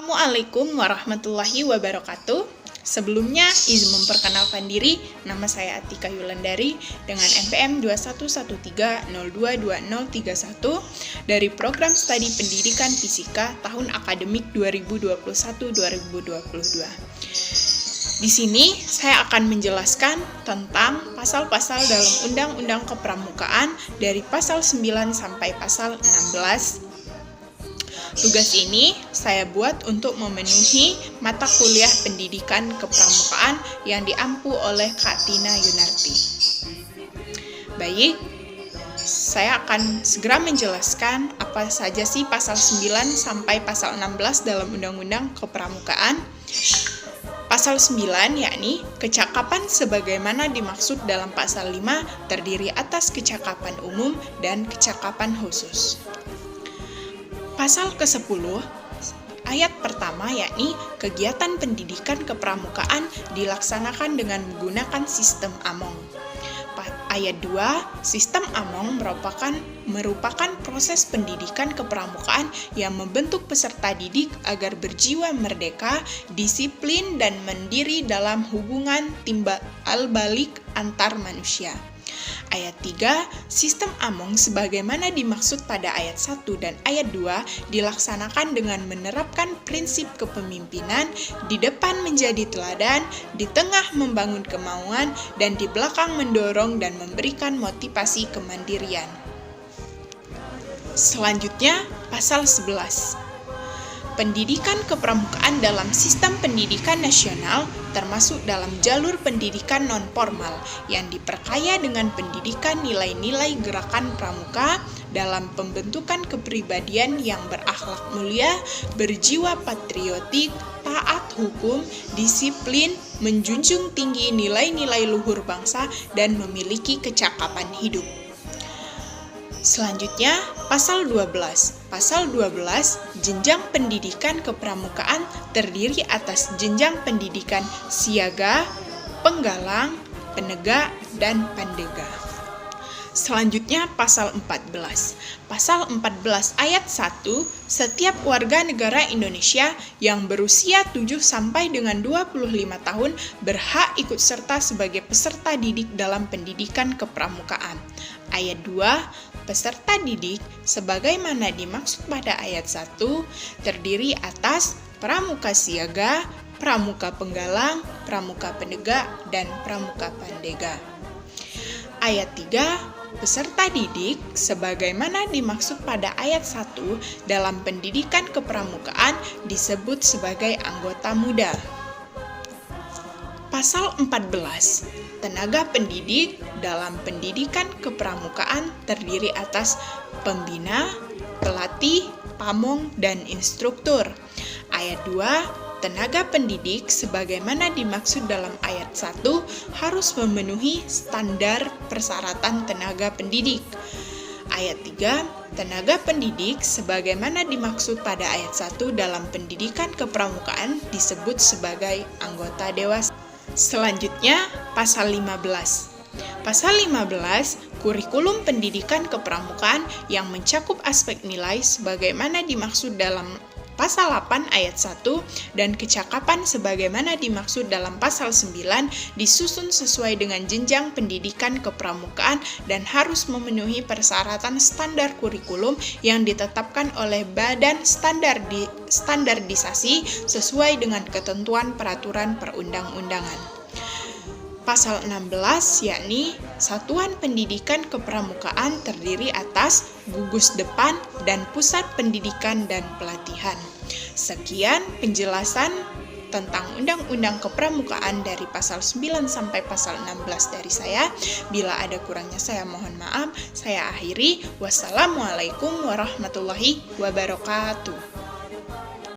Assalamualaikum warahmatullahi wabarakatuh. Sebelumnya, izin memperkenalkan diri, nama saya Atika Yulandari dengan NPM 2113022031 dari Program Studi Pendidikan Fisika tahun akademik 2021-2022. Di sini saya akan menjelaskan tentang pasal-pasal dalam Undang-Undang Kepramukaan dari pasal 9 sampai pasal 16. Tugas ini saya buat untuk memenuhi mata kuliah pendidikan kepramukaan yang diampu oleh Kak Tina Yunarti. Baik, saya akan segera menjelaskan apa saja sih pasal 9 sampai pasal 16 dalam Undang-Undang Kepramukaan. Pasal 9 yakni kecakapan sebagaimana dimaksud dalam pasal 5 terdiri atas kecakapan umum dan kecakapan khusus. Pasal ke-10, ayat pertama yakni kegiatan pendidikan kepramukaan dilaksanakan dengan menggunakan sistem Among. Ayat 2, sistem Among merupakan proses pendidikan kepramukaan yang membentuk peserta didik agar berjiwa merdeka, disiplin, dan mandiri dalam hubungan timbal balik antar manusia. Ayat 3, sistem Among sebagaimana dimaksud pada ayat 1 dan ayat 2 dilaksanakan dengan menerapkan prinsip kepemimpinan, di depan menjadi teladan, di tengah membangun kemauan, dan di belakang mendorong dan memberikan motivasi kemandirian. Selanjutnya, pasal 11. Pendidikan kepramukaan dalam sistem pendidikan nasional termasuk dalam jalur pendidikan non-formal yang diperkaya dengan pendidikan nilai-nilai gerakan pramuka dalam pembentukan kepribadian yang berakhlak mulia, berjiwa patriotik, taat hukum, disiplin, menjunjung tinggi nilai-nilai luhur bangsa, dan memiliki kecakapan hidup. Selanjutnya, pasal 12. Pasal 12, jenjang pendidikan kepramukaan terdiri atas jenjang pendidikan siaga, penggalang, penegak, dan pandega. Selanjutnya, pasal 14. Pasal 14 ayat 1, setiap warga negara Indonesia yang berusia 7 sampai dengan 25 tahun berhak ikut serta sebagai peserta didik dalam pendidikan kepramukaan. Ayat 2, peserta didik sebagaimana dimaksud pada ayat 1 terdiri atas pramuka siaga, pramuka penggalang, pramuka penegak, dan pramuka pandega. Ayat 3, peserta didik sebagaimana dimaksud pada ayat 1 dalam pendidikan kepramukaan disebut sebagai anggota muda. Pasal 14. Tenaga pendidik dalam pendidikan kepramukaan terdiri atas pembina, pelatih, pamong, dan instruktur. Ayat 2, tenaga pendidik sebagaimana dimaksud dalam ayat 1 harus memenuhi standar persyaratan tenaga pendidik. Ayat 3, tenaga pendidik sebagaimana dimaksud pada ayat 1 dalam pendidikan kepramukaan disebut sebagai anggota dewasa. Selanjutnya, pasal 15. Pasal 15, kurikulum pendidikan kepramukaan yang mencakup aspek nilai sebagaimana dimaksud dalam pasal 8 ayat 1 dan kecakapan sebagaimana dimaksud dalam pasal 9 disusun sesuai dengan jenjang pendidikan kepramukaan dan harus memenuhi persyaratan standar kurikulum yang ditetapkan oleh Badan Standardisasi sesuai dengan ketentuan peraturan perundang-undangan. Pasal 16 yakni satuan pendidikan kepramukaan terdiri atas gugus depan dan pusat pendidikan dan pelatihan. Sekian penjelasan tentang Undang-Undang Kepramukaan dari pasal 9 sampai pasal 16 dari saya. Bila ada kurangnya saya mohon maaf. Saya akhiri. Wassalamualaikum warahmatullahi wabarakatuh.